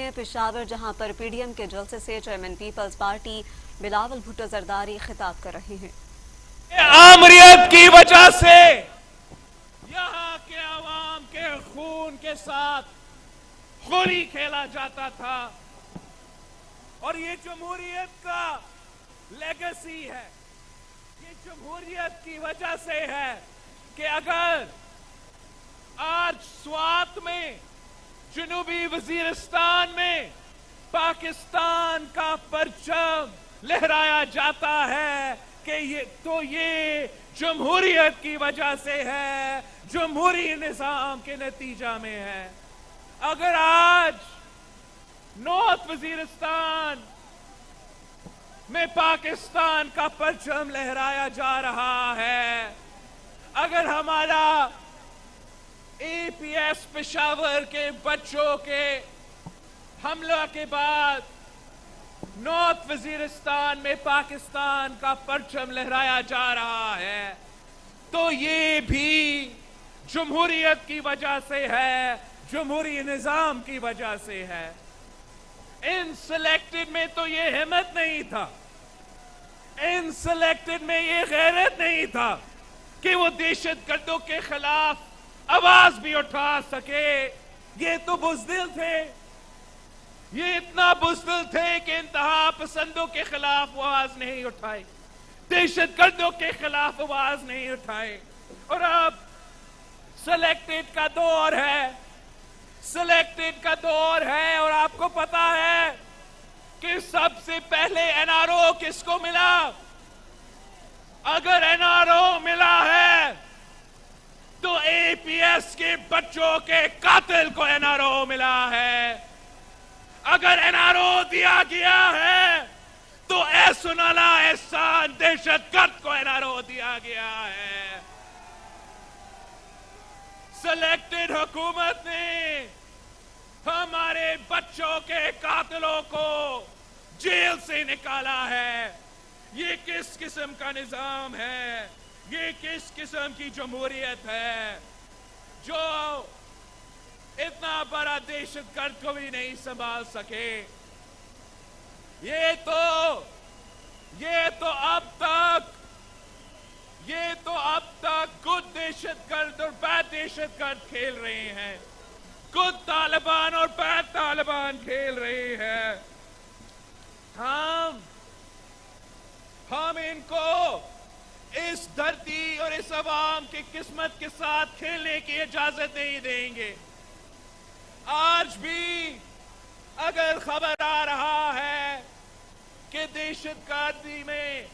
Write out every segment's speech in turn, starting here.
हैं पेशावर, जहां पर पीडीएम के जलसे से chairman Peoples Party Bilawal Bhutto Zardari खिताब कर रहे हैं। आमरीत की वजह से यहाँ के आवाम के खून के साथ होली खेला जाता था और ये जमहूरियत का लेगेसी है। ये जमहूरियत की वजह से है कि अगर आज स्वात में, जनूबी वजीरिस्तान में पाकिस्तान का परचम लहराया जाता है कि ये जमहूरियत की वजह से है, जमहूरी निजाम के नतीजा में है। अगर आज नॉर्थ वजीरिस्तान में पाकिस्तान का परचम लहराया जा रहा है, अगर हमारा एपीएस पेशावर के बच्चों के हमला के बाद नॉर्थ वजीरिस्तान में पाकिस्तान का परचम लहराया जा रहा है, तो ये भी जमहूरियत की वजह से है, जमहूरी निजाम की वजह से है। इन सिलेक्टेड में तो ये हिम्मत नहीं था, इन सिलेक्टेड में ये गैरत नहीं था कि वो दहशतगर्दों के खिलाफ आवाज भी उठा सके। ये तो बुज़दिल थे, ये इतना बुज़दिल थे कि इंतहा पसंदों के खिलाफ आवाज नहीं उठाई, दहशतगर्दों के खिलाफ आवाज नहीं उठाए। और अब सिलेक्टेड का दौर है, सिलेक्टेड का दौर है। और आपको पता है कि सबसे पहले एनआरओ किसको मिला? अगर एनआरओ मिला है तो एपीएस के बच्चों के कातिल को एनआरओ मिला है। अगर एनआरओ दिया गया है तो एहसुनाला एहसान दहशतगर्द को एनआरओ दिया गया है। सिलेक्टेड हुकूमत ने हमारे बच्चों के कातिलों को जेल से निकाला है। ये किस किस्म का निजाम है? ये किस किस्म की जमहूरियत है जो इतना बड़ा दहशतगर्द को भी नहीं संभाल सके? ये तो अब तक गुड दहशतगर्द और बैड दहशतगर्द खेल रहे हैं, गुड तालिबान और बैड तालिबान खेल रहे हैं। हम इनको इस धरती और इस अवाम की किस्मत के साथ खेलने की इजाजत नहीं देंगे। आज भी अगर खबर आ रहा है कि दहशतगर्दी में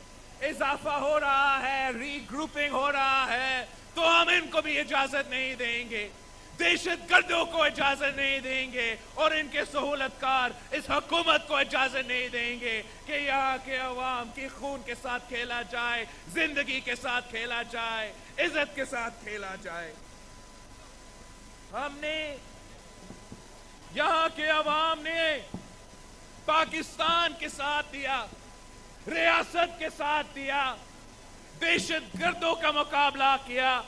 इजाफा हो रहा है, रीग्रुपिंग हो रहा है, तो हम इनको भी इजाजत नहीं देंगे, दहशतगर्दों को इजाजत नहीं देंगे और इनके सहूलतकार इस हुकूमत को इजाजत नहीं देंगे कि यहाँ के अवाम की खून के साथ खेला जाए, जिंदगी के साथ खेला जाए, इज्जत के साथ खेला जाए। हमने, यहाँ के अवाम ने पाकिस्तान के साथ दिया, रियासत के साथ दिया, दहशतगर्दों का मुकाबला किया।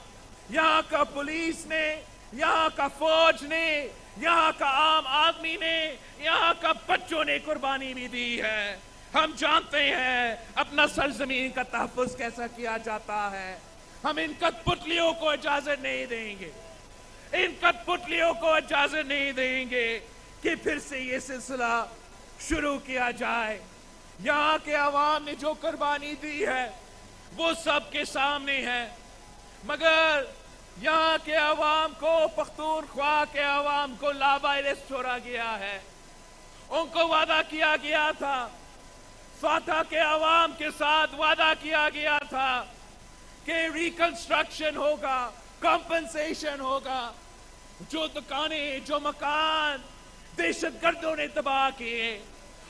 यहाँ का पुलिस ने, यहाँ का फौज ने, यहाँ का आम आदमी ने, यहाँ का बच्चों ने कुर्बानी भी दी है। हम जानते हैं अपना सरजमीन का तहफ़्फ़ुज़ कैसा किया जाता है। हम इन कठपुतलियों को इजाजत नहीं देंगे, इन कठपुतलियों को इजाजत नहीं देंगे कि फिर से ये सिलसिला शुरू किया जाए। यहाँ के अवाम ने जो कुर्बानी दी है वो सबके सामने है, मगर यहाँ के अवाम को, पख्तूनख्वा के अवाम को लावारिस छोड़ा गया है। उनको वादा किया गया था, फाता के अवाम के साथ वादा किया गया था कि रिकंस्ट्रक्शन होगा, कंपनसेशन होगा। जो दुकानें, जो मकान दहशतगर्दों ने तबाह किए,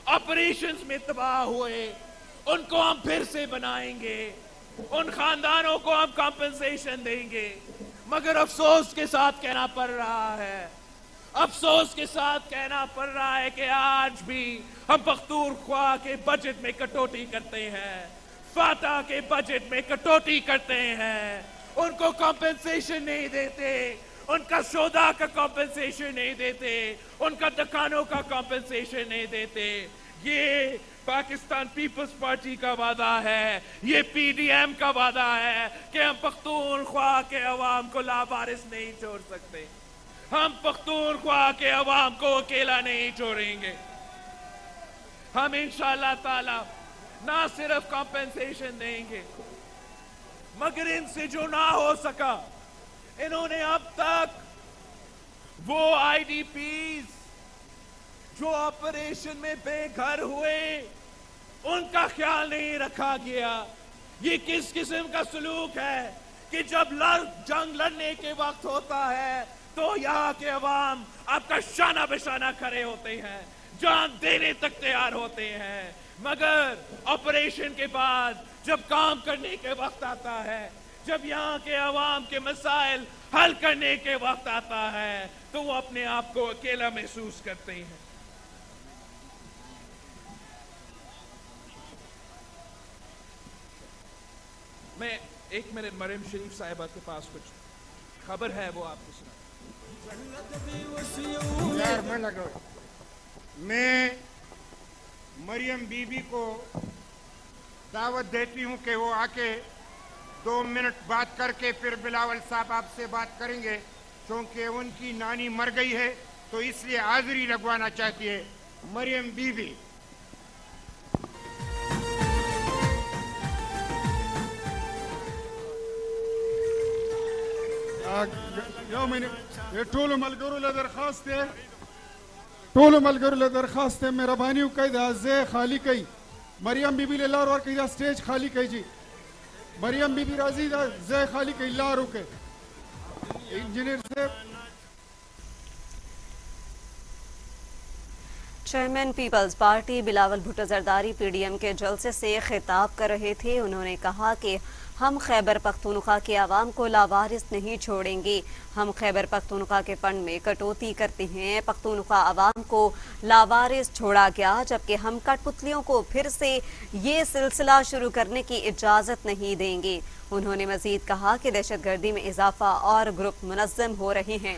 ऑपरेशंस में तबाह हुए, उनको हम फिर से बनाएंगे, उन खानदानों को हम कंपनसेशन देंगे। मगर अफसोस के साथ कहना पड़ रहा है, अफसोस के साथ कहना पड़ रहा है कि आज भी हम पख्तूनख्वा के बजट में कटौती करते हैं, फाता के बजट में कटौती करते हैं, उनको कंपनसेशन नहीं देते, ان کا سودا کا کمپنسیشن نہیں دیتے, ان کا دکانوں کا کمپنسیشن نہیں دیتے. یہ پاکستان پیپلز پارٹی کا وعدہ ہے, یہ پی ڈی ایم کا وعدہ ہے کہ ہم پختونخوا کے عوام کو لاوارث نہیں چھوڑ سکتے. ہم پختونخوا کے عوام کو اکیلا نہیں چھوڑیں گے. ہم انشاءاللہ تعالی نہ صرف کمپنسیشن دیں گے, مگر ان سے جو نہ ہو سکا, انہوں نے اب تک وہ آئی ڈی پیز جو آپریشن میں بے گھر ہوئے ان کا خیال نہیں رکھا گیا. یہ کس قسم کا سلوک ہے کہ جب جنگ لڑنے کے وقت ہوتا ہے تو یہاں کے عوام آپ کا شانہ بشانہ کھڑے ہوتے ہیں, جان دینے تک تیار ہوتے ہیں, مگر آپریشن کے بعد جب کام کرنے کے وقت آتا ہے, جب یہاں کے عوام کے مسائل حل کرنے کے وقت آتا ہے تو وہ اپنے آپ کو اکیلا محسوس کرتے ہیں. میں ایک منٹ مریم شریف صاحبہ کے پاس کچھ خبر ہے وہ آپ کو سنا. میں مریم بی بی کو دعوت دیتی ہوں کہ وہ آ کے 2 منٹ بات کر کے پھر بلاول صاحب آپ سے بات کریں گے, کیونکہ ان کی نانی مر گئی ہے تو اس لیے حاضری لگوانا چاہتی ہے. مریم بی بی. ټولو ملګرو له درخواست دی, ټولو ملګرو له درخواست دی, مهرباني وکړئ دا ځای خالی کړئ. مریم بی بی له لار ورکړئ, دا سټیج خالی کړئ جی. مریم بی بی راځي, دا ځای خالی کړئ, لار وکړئ. انجینئر صاحب. Chairman Peoples Party Bilawal Bhutto Zardari P D M کے جلسے سے خطاب کر رہے تھے. انہوں نے کہا کہ ہم خیبر پختونخوا کے عوام کو لاوارث نہیں چھوڑیں گے. ہم خیبر پختونخوا کے فنڈ میں کٹوتی کرتے ہیں. پختونخوا عوام کو لاوارث چھوڑا گیا, جبکہ ہم کٹ پتلیوں کو پھر سے یہ سلسلہ شروع کرنے کی اجازت نہیں دیں گے. انہوں نے مزید کہا کہ دہشت گردی میں اضافہ اور گروپ منظم ہو رہے ہیں.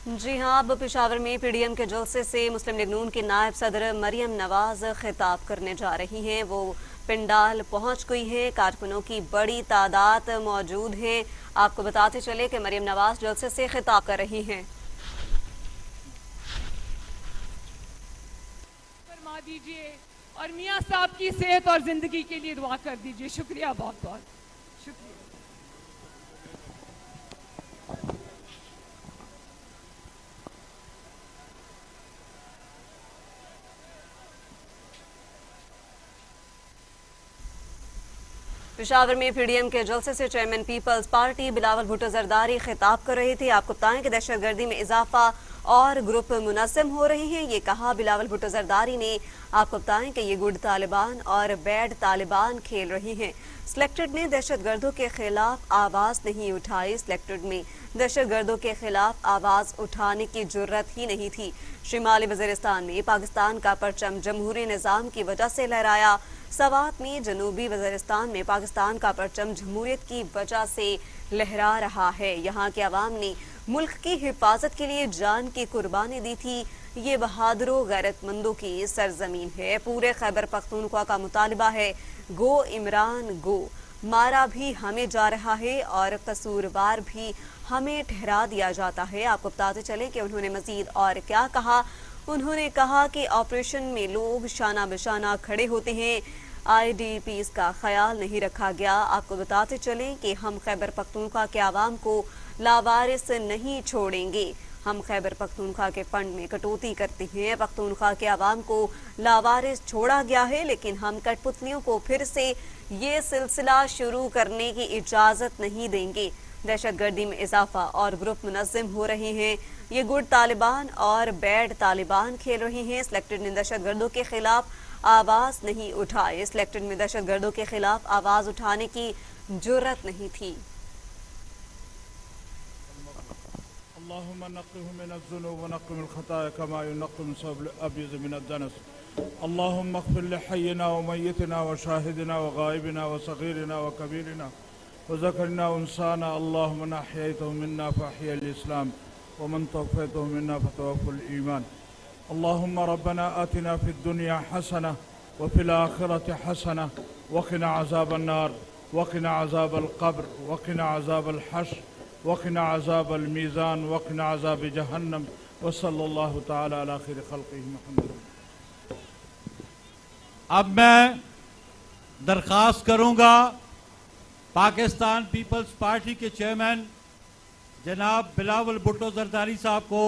جی ہاں, اب پشاور میں پی ڈی ایم کے جلسے سے مسلم لیگ نون کے نائب صدر مریم نواز خطاب کرنے جا رہی ہیں. وہ پنڈال پہنچ گئی ہیں, کارکنوں کی بڑی تعداد موجود ہیں. آپ کو بتاتے چلے کہ مریم نواز جلسے سے خطاب کر رہی ہیں. فرما دیجئے اور میاں صاحب کی صحت اور زندگی کے لیے دعا کر دیجئے. شکریہ, بہت بہت شکریہ. پشاور میں پی ڈی ایم کے جلسے سے chairman Peoples Party Bilawal Bhutto Zardari خطاب کر رہے تھے. آپ کو بتائیں کہ دہشت گردی میں اضافہ اور گروپ منظم ہو رہے ہیں. یہ کہا بلاول بھٹو زرداری نے. آپ کو بتائیں کہ یہ گڈ طالبان اور بیڈ طالبان کھیل رہی ہیں. سلیکٹڈ نے دہشت گردوں کے خلاف آواز نہیں اٹھائی. سلیکٹڈ میں دہشت گردوں کے خلاف آواز اٹھانے کی جرت ہی نہیں تھی. شمالی وزیرستان میں پاکستان کا پرچم جمہوری نظام کی وجہ سے لہرایا. سوات میں جنوبی وزیرستان میں پاکستان کا پرچم جمہوریت کی وجہ سے لہرا رہا ہے. یہاں کے عوام نے ملک کی حفاظت کے لیے جان کی قربانی دی تھی. یہ بہادروں غیرت مندوں کی سرزمین ہے. پورے خیبر پختونخوا کا مطالبہ ہے, گو عمران گو. مارا بھی ہمیں جا رہا ہے اور قصوروار بھی ہمیں ٹھہرا دیا جاتا ہے. آپ کو بتاتے چلیں کہ انہوں نے مزید اور کیا کہا. انہوں نے کہا کہ آپریشن میں لوگ شانہ بشانہ کھڑے ہوتے ہیں. آئی ڈی پیز کا خیال نہیں رکھا گیا. آپ کو بتاتے چلیں کہ ہم خیبر پختونخوا کے عوام کو لاوارث نہیں چھوڑیں گے. ہم خیبر پختونخوا کے فنڈ میں کٹوتی کرتے ہیں. پختونخوا کے عوام کو لاوارث چھوڑا گیا ہے, لیکن ہم کٹ پتلیوں کو پھر سے یہ سلسلہ شروع کرنے کی اجازت نہیں دیں گے. دہشت گردی میں اضافہ اور گروپ منظم ہو رہے ہیں. یہ گڈ طالبان اور بیڈ طالبان کھیل رہے ہیں. سلیکٹڈ نے دہشت گردوں کے خلاف آواز نہیں اٹھائے. سلیکٹڈ میں دہشت گردوں کے خلاف آواز اٹھانے کی جرت نہیں تھی. اللهم نقه من الذنوب ونقه من الخطايا كما ينقى من الثوب الابيض من الدنس. اللهم اغفر لحينا وميتنا وشاهدنا وغائبنا وصغيرنا وكبيرنا وذكرنا أنسانا اللهم من أحييته منا فأحيا الإسلام ومن توفيته منا فتوفى الإيمان. اللهم ربنا آتنا في الدنيا حسنة وفي الآخرة حسنة وقنا عذاب النار وقنا عذاب القبر وقنا عذاب الحشر وقنا عذاب الميزان وقنا عذاب جهنم وصلى الله تعالى على خير خلقه محمد. اب میں درخواست کروں گا پاکستان پیپلز پارٹی کے چیئرمین جناب بلاول بھٹو زرداری صاحب کو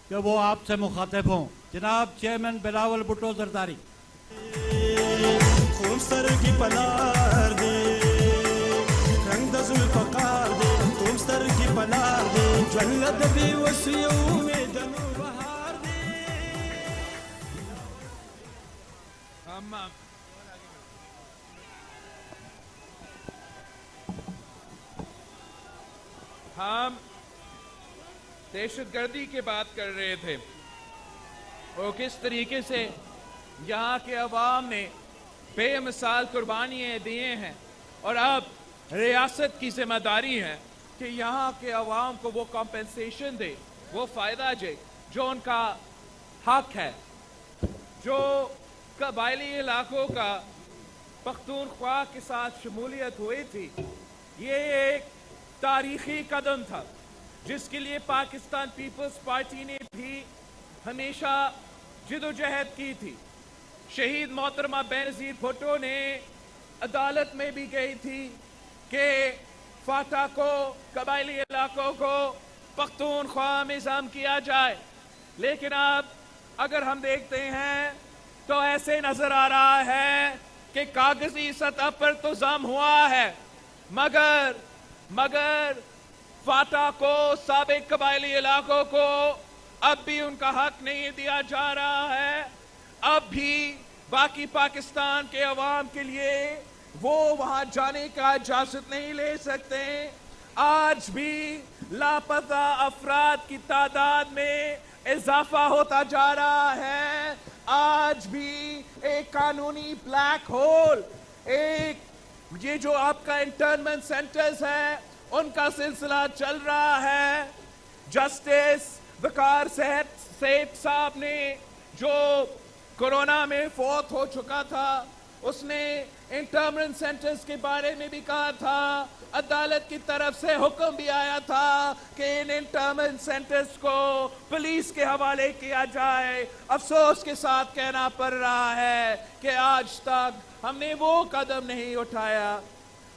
کہ وہ آپ سے مخاطب ہوں. جناب چیئرمین بلاول بھٹو زرداری. خون سر کی پنار دے رنگ دزل فقار دے خون سر کی پنار دے جلد بھی وسیعوں میں دنو بہار دے. ہم دہشت گردی کی بات کر رہے تھے اور کس طریقے سے یہاں کے عوام نے بے مثال قربانیاں دیے ہیں اور اب ریاست کی ذمہ داری ہے کہ یہاں کے عوام کو وہ کمپنسیشن دے, وہ فائدہ دے جو ان کا حق ہے. جو قبائلی علاقوں کا پختونخوا کے ساتھ شمولیت ہوئی تھی, یہ ایک تاریخی قدم تھا جس کے لیے پاکستان پیپلز پارٹی نے بھی ہمیشہ جد و جہد کی تھی. شہید محترمہ بینظیر بھٹو نے عدالت میں بھی گئی تھی کہ فاٹا کو, قبائلی علاقوں کو پختونخوا میں ضم کیا جائے, لیکن اب اگر ہم دیکھتے ہیں تو ایسے نظر آ رہا ہے کہ کاغذی سطح پر تو ضم ہوا ہے مگر فاٹا کو, سابق قبائلی علاقوں کو اب بھی ان کا حق نہیں دیا جا رہا ہے. اب بھی باقی پاکستان کے عوام کے لیے وہ وہاں جانے کا اجازت نہیں لے سکتے. آج بھی لاپتہ افراد کی تعداد میں اضافہ ہوتا جا رہا ہے. آج بھی ایک قانونی بلیک ہول, ایک یہ جو آپ کا انٹرنمنٹ سینٹرز ہے ان کا سلسلہ چل رہا ہے. جسٹس وقار سیٹھ صاحب نے جو کورونا میں فوت ہو چکا تھا, اس نے انٹرنمنٹ سینٹرز کے بارے میں بھی کہا تھا. عدالت کی طرف سے حکم بھی آیا تھا کہ ان انٹرنمنٹ سینٹرز کو پولیس کے حوالے کیا جائے. افسوس کے ساتھ کہنا پڑ رہا ہے کہ آج تک ہم نے وہ قدم نہیں اٹھایا.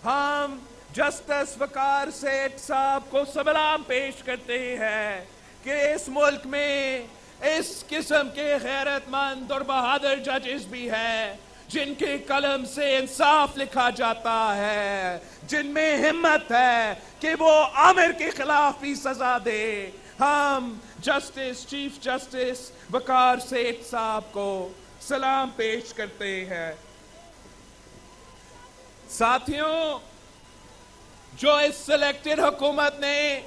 ہم جسٹس وقار سیٹھ صاحب کو سلام پیش کرتے ہیں کہ اس ملک میں اس قسم کے غیرت مند اور بہادر ججز بھی ہیں جن کے قلم سے انصاف لکھا جاتا ہے, جن میں ہمت ہے کہ وہ آمر کے خلاف بھی سزا دے. ہم چیف جسٹس وقار سیٹھ صاحب کو سلام پیش کرتے ہیں. ساتھیوں, جو اس سلیکٹڈ حکومت نے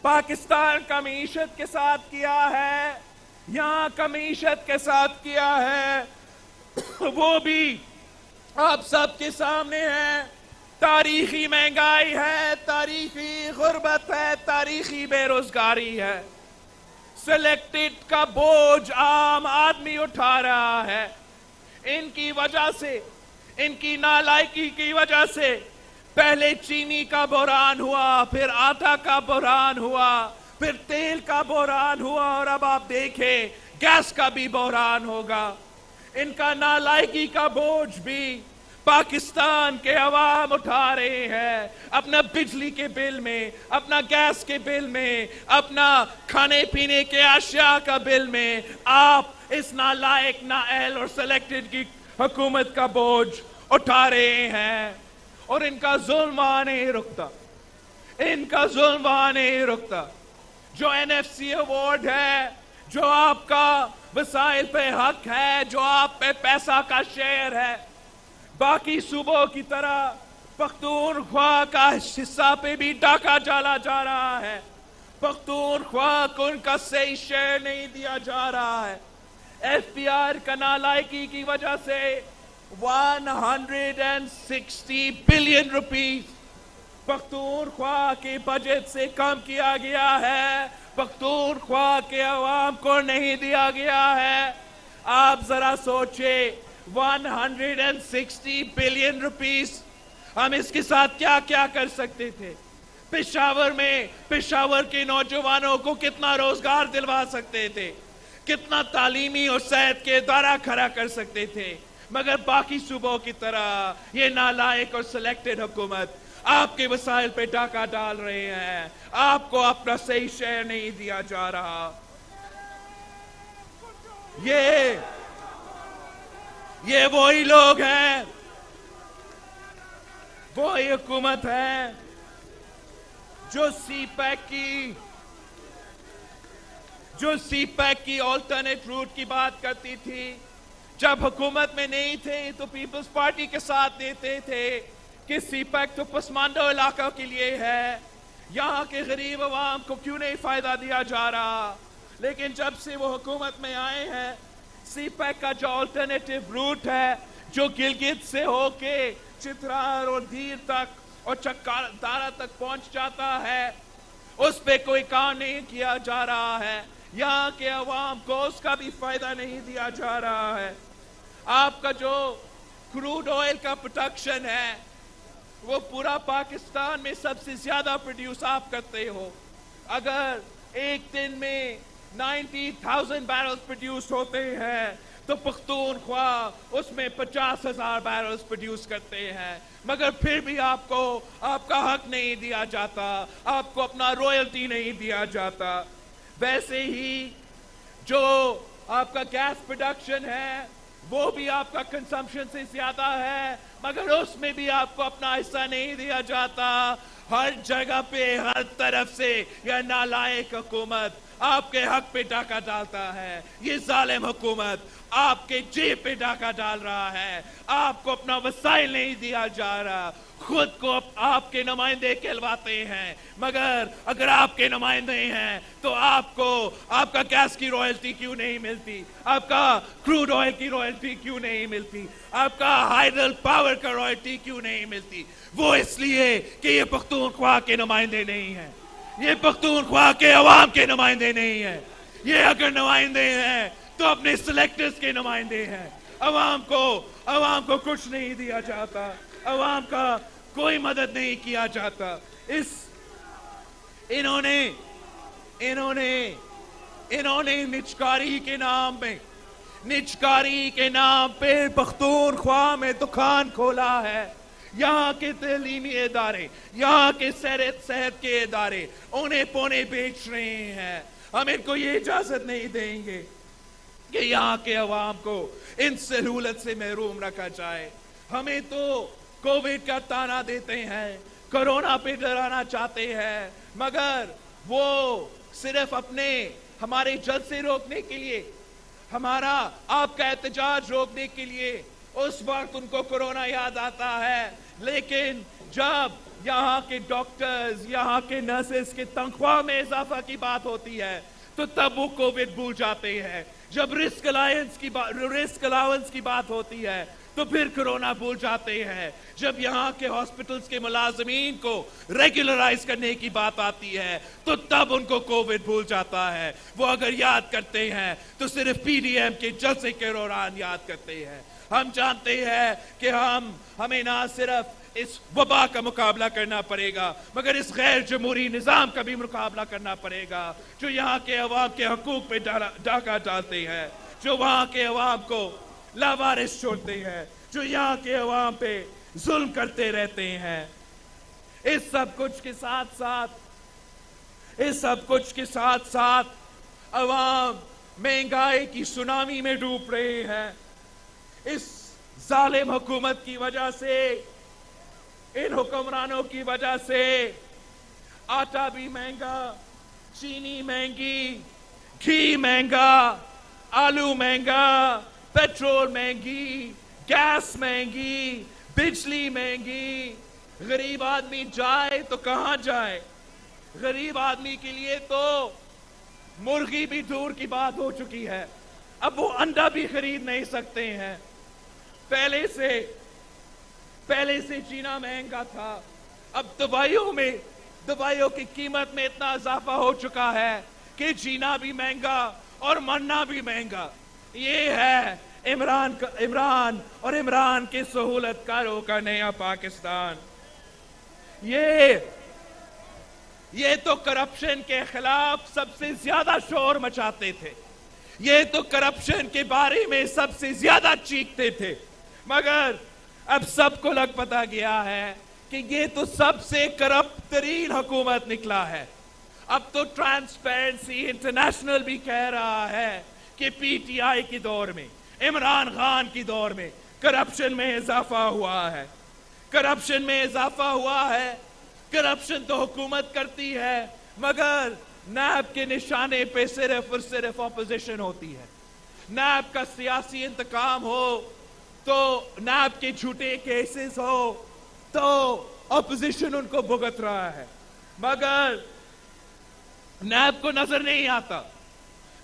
پاکستان کا معیشت کے ساتھ کیا ہے, یہاں کا معیشت کے ساتھ کیا ہے, وہ بھی آپ سب کے سامنے ہے. تاریخی مہنگائی ہے, تاریخی غربت ہے, تاریخی بے روزگاری ہے. سلیکٹڈ کا بوجھ عام آدمی اٹھا رہا ہے. ان کی وجہ سے, ان کی نالائکی کی وجہ سے پہلے چینی کا بحران ہوا, پھر آٹا کا بحران ہوا, پھر تیل کا بحران ہوا, اور اب آپ دیکھیں گیس کا بھی بحران ہوگا. ان کا نالائکی کا بوجھ بھی پاکستان کے عوام اٹھا رہے ہیں. اپنا بجلی کے بل میں, اپنا گیس کے بل میں, اپنا کھانے پینے کے اشیاء کا بل میں آپ اس نالائق, نااہل اور سلیکٹڈ کی حکومت کا بوجھ اٹھا رہے ہیں. اور ان کا ظلم وہاں نہیں رکتا, ان کا ظلم وہاں نہیں رکتا. جو NFC ایوارڈ ہے, جو آپ کا وسائل پہ حق ہے, جو آپ پہ پیسہ کا شیئر ہے, باقی صوبوں کی طرح پختونخوا کا حصہ پہ بھی ڈاکہ ڈالا جا رہا ہے. پختونخوا کو ان کا صحیح شیئر نہیں دیا جا رہا ہے. FBR کا نالائکی کی وجہ سے 160 بلین روپیز पख्तूनख्वा के बजट से कम किया गया है, पख्तूनख्वा के अवाम को नहीं दिया गया है। आप जरा सोचे 160 बिलियन रुपीस, हम इसके साथ क्या क्या कर सकते थे। पेशावर में पेशावर के नौजवानों को कितना रोजगार दिलवा सकते थे, कितना तालीमी और सेहत के इदारा खड़ा कर सकते थे। मगर बाकी सूबों की तरह ये नालायक और सिलेक्टेड हुकूमत आपके वसाइल पे डाका डाल रहे हैं। आपको अपना सही शेयर नहीं दिया जा रहा। ये वही लोग हैं, वही हुकूमत है जो सीपैक की ऑल्टरनेट रूट की बात करती थी। जब हुकूमत में नहीं थे तो पीपल्स पार्टी के साथ देते थे कि सीपैक तो पसमानदा इलाका के लिए है, यहाँ के गरीब अवाम को क्यों नहीं फायदा दिया जा रहा। लेकिन जब से वो हुकूमत में आए हैं, सीपैक का जो ऑल्टरनेटिव रूट है, जो गिलगित से होके चित्रार और धीर तक और चक्कादारा तक पहुंच जाता है, उस पे कोई काम नहीं किया जा रहा है। यहाँ के अवाम को उसका भी फायदा नहीं दिया जा रहा है। आपका जो क्रूड ऑयल का प्रोडक्शन है, वो पूरा पाकिस्तान में सबसे ज्यादा प्रोड्यूस आप करते हो। अगर एक दिन में 90,000 बैरल्स प्रोड्यूस होते हैं तो पख्तूनख्वा उसमें 50,000 बैरल्स प्रोड्यूस करते हैं। मगर फिर भी आपको आपका हक नहीं दिया जाता, आपको अपना रॉयल्टी नहीं दिया जाता। वैसे ही जो आपका गैस प्रोडक्शन है, वो भी आपका कंजम्पशन से ज्यादा है, मगर उसमें भी आपको अपना हिस्सा नहीं दिया जाता। हर जगह पे हर तरफ से यह नालायक हुकूमत आपके हक पे डाका डालता है। ये जालिम हुकूमत आपके जेब पे डाका डाल रहा है। आपको अपना वसाइल नहीं दिया जा रहा। खुद को आपके नुमाइंदे कहलवाते हैं, मगर अगर आपके नुमाइंदे हैं तो आपको आपका गैस की रॉयल्टी क्यों नहीं मिलती, आपका क्रूड ऑयल की रॉयल्टी क्यों नहीं मिलती, आपका हाइडल पावर का रॉयल्टी क्यों नहीं मिलती। वो इसलिए कि ये पख्तूनख्वा के नुमाइंदे नहीं हैं, ये पख्तूनख्वा के अवाम के नुमाइंदे नहीं हैं। ये अगर नुमाइंदे हैं तो अपने सिलेक्टर्स के नुमाइंदे हैं। अवाम को कुछ नहीं दिया जाता, अवाम का कोई मदद नहीं किया जाता। इन्होंने निजकारी के नाम पे पख्तूनख्वा में दुकान खोला है। यहाँ के तालीमी इदारे, यहाँ के सेहत के इदारे उन्हें पौने बेच रहे हैं। हम इनको ये इजाजत नहीं देंगे कि यहाँ के अवाम को इन सहूलत से महरूम रखा जाए। हमें तो कोविड का ताना देते हैं, कोरोना पे डराना चाहते हैं, मगर वो सिर्फ हमारे जलसे रोकने के लिए, हमारा आपका एहतजाज रोकने के लिए उस वक्त उनको कोरोना याद आता है। लेकिन जब यहाँ के डॉक्टर्स, यहाँ के नर्सेस के तनख्वाह में इजाफा की बात होती है तो तब वो कोविड भूल जाते हैं। जब रिस्क अलाउंस की बात होती है तो फिर कोरोना भूल जाते हैं। जब यहाँ के हॉस्पिटल्स के मुलाजमीन को रेगुलराइज करने की बात आती है तो तब उनको कोविड भूल जाता है। वो अगर याद करते हैं तो सिर्फ पीडीएम के जलसे के दौरान याद करते हैं। हम जानते हैं कि हमें ना सिर्फ इस वबा का मुकाबला करना पड़ेगा, मगर इस गैर जमहूरी निजाम का भी मुकाबला करना पड़ेगा, जो यहाँ के अवाम के हकूक पे डाका डालते हैं, जो वहाँ के अवाम को लावारिस छोड़ते हैं, जो यहाँ के अवाम पे जुल्म करते रहते हैं। इस सब कुछ के साथ साथ अवाम महंगाई की सुनामी में डूब रहे हैं। इस जालिम हुकूमत की वजह से, इन हुक्मरानों की वजह से आटा भी महंगा, चीनी महंगी, घी महंगा, आलू महंगा, पेट्रोल महंगी, गैस महंगी, बिजली महंगी। गरीब आदमी जाए तो कहां जाए? गरीब आदमी के लिए तो मुर्गी भी दूर की बात हो चुकी है, अब वो अंडा भी खरीद नहीं सकते हैं। पहले से जीना महंगा था, अब दवाइयों की कीमत में इतना इजाफा हो चुका है कि जीना भी महंगा और मरना भी महंगा। ये है इमरान और इमरान के सहूलतकारों का नया पाकिस्तान। ये तो करप्शन के खिलाफ सबसे ज्यादा शोर मचाते थे, ये तो करप्शन के बारे में सबसे ज्यादा चीखते थे, मगर अब सबको लग पता गया है कि ये तो सबसे करप्ट तरीन हुकूमत निकला है। अब तो ट्रांसपेरेंसी इंटरनेशनल भी कह रहा है कि पीटीआई के दौर में, इमरान खान की दौर में करप्शन में इजाफा हुआ है। करप्शन में इजाफा हुआ है। करप्शन तो हुकूमत करती है, मगर नैब के निशाने पे सिर्फ और सिर्फ ऑपोजिशन होती है। नैब का सियासी इंतकाम हो तो नैब के झूठे केसेस हो तो ऑपोजिशन उनको भुगत रहा है, मगर नैब को नजर नहीं आता,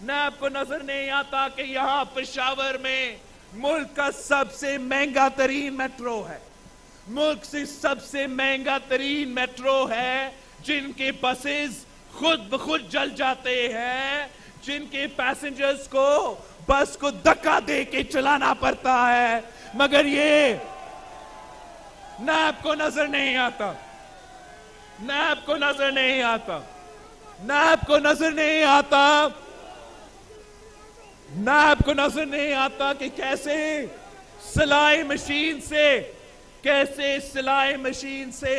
नैब को नजर नहीं आता कि यहां पेशावर में मुल्क का सबसे महंगा तरीन मेट्रो है, मुल्क से सबसे महंगा तरीन मेट्रो है, जिनके बसेस खुद ब खुद जल जाते हैं, जिनके पैसेंजर्स को बस को धक्का दे के चलाना पड़ता है, मगर ये नैब को नजर नहीं आता, नैब को नजर नहीं आता, नैब को नजर नहीं आता, नैब को नजर नहीं आता कि कैसे सिलाई मशीन से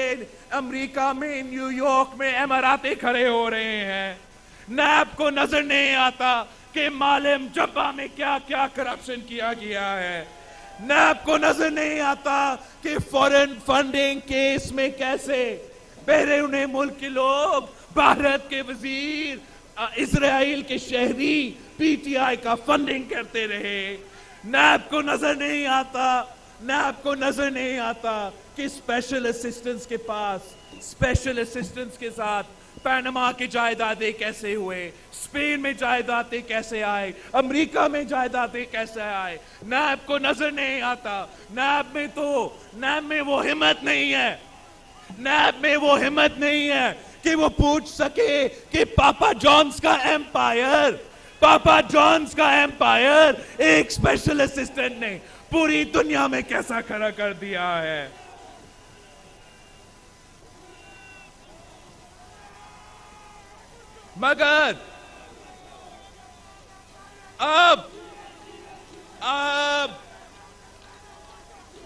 अमेरिका में, न्यूयॉर्क में इमारतें खड़े हो रहे हैं। नैब को नजर नहीं आता कि मालिम जब्बा में क्या क्या करप्शन किया गया है। नैब को नजर नहीं आता कि फॉरेन फंडिंग केस में कैसे बैरून मुल्क के लोग, भारत के वजीर, इजराइल के शहरी पीटीआई का फंडिंग करते रहे। नैब को नजर नहीं आता, नैब को नजर नहीं आता कि स्पेशल असिस्टेंट्स के साथ पैनामा के जायदादें कैसे हुए, स्पेन में जायदादें कैसे आए, अमेरिका में जायदादें कैसे आए। नैब को नजर नहीं आता। नैब में वो हिम्मत नहीं है, नैब में वो हिम्मत नहीं है कि वो पूछ सके कि पापा जॉन्स का एम्पायर एक स्पेशल असिस्टेंट ने पूरी दुनिया में कैसा खड़ा कर दिया है। मगर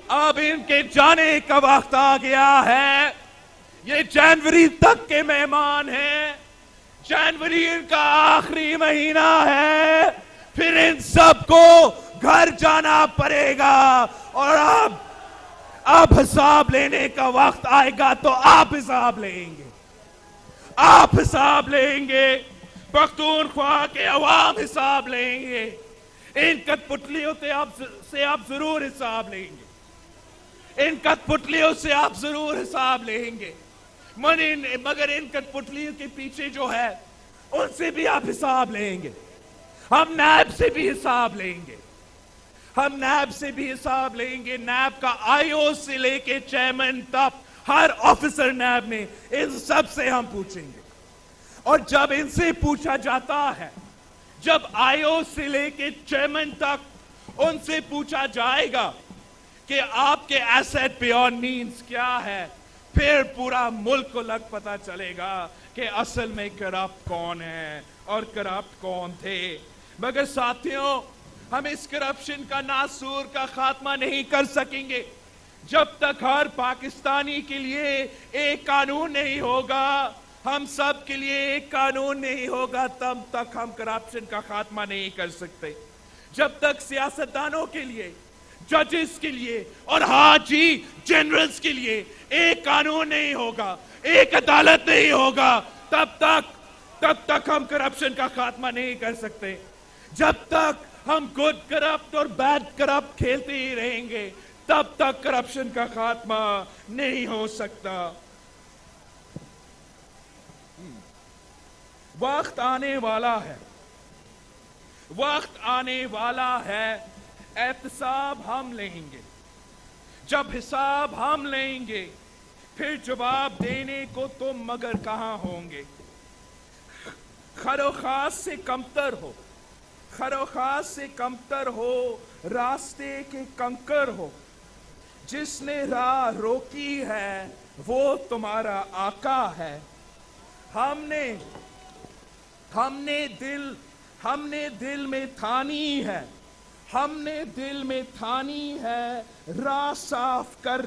अब इनके जाने का वक्त आ गया है। ये जनवरी तक के मेहमान हैं, जनवरी इनका आखिरी महीना है, फिर इन सबको घर जाना पड़ेगा और अब हिसाब लेने का वक्त आएगा तो आप हिसाब लेंगे, आप हिसाब लेंगे, पख्तूनख्वा के अवाम हिसाब लेंगे, इन कठपुतलियों से आप जरूर हिसाब लेंगे, इन कठपुतलियों से आप जरूर हिसाब लेंगे, मगर इन कठपुतलियों के पीछे जो है उनसे भी आप हिसाब लेंगे। हम नैब से भी हिसाब लेंगे, हम नैब से भी हिसाब लेंगे। नैब का आईओ से लेके चेयरमैन तक हर ऑफिसर नैब में, इन सब से हम पूछेंगे। और जब इनसे पूछा जाता है, जब आईओ से लेके चेयरमैन तक उनसे पूछा जाएगा कि आपके एसेट बियॉन्ड मींस क्या है, फिर पूरा मुल्क को लग पता चलेगा कि असल में करप्ट कौन है और करप्ट कौन थे। मगर साथियों, हम इस करप्शन का नासूर का खात्मा नहीं कर सकेंगे जब तक हर पाकिस्तानी के लिए एक कानून नहीं होगा, हम सब के लिए एक कानून नहीं होगा, तब तक हम करप्शन का खात्मा नहीं कर सकते। जब तक सियासतदानों के लिए, जजेस के लिए और हाजी जनरल्स के लिए एक कानून नहीं होगा, एक अदालत नहीं होगा, तब तक हम करप्शन का खात्मा नहीं कर सकते। जब तक हम गुड करप्ट और बैड करप्ट खेलते ही रहेंगे, तब तक करप्शन का खात्मा नहीं हो सकता। वक्त आने वाला है, वक्त आने वाला है, एहतसाब हम लेंगे। जब हिसाब हम लेंगे फिर जवाब देने को तुम मगर कहां होंगे। खरोखास से कमतर हो, खरोखास से कमतर हो, रास्ते के कंकर हो। जिसने राह रोकी है वो तुम्हारा आका है। हमने दिल में ठानी है, हमने दिल में ठानी है, राह साफ कर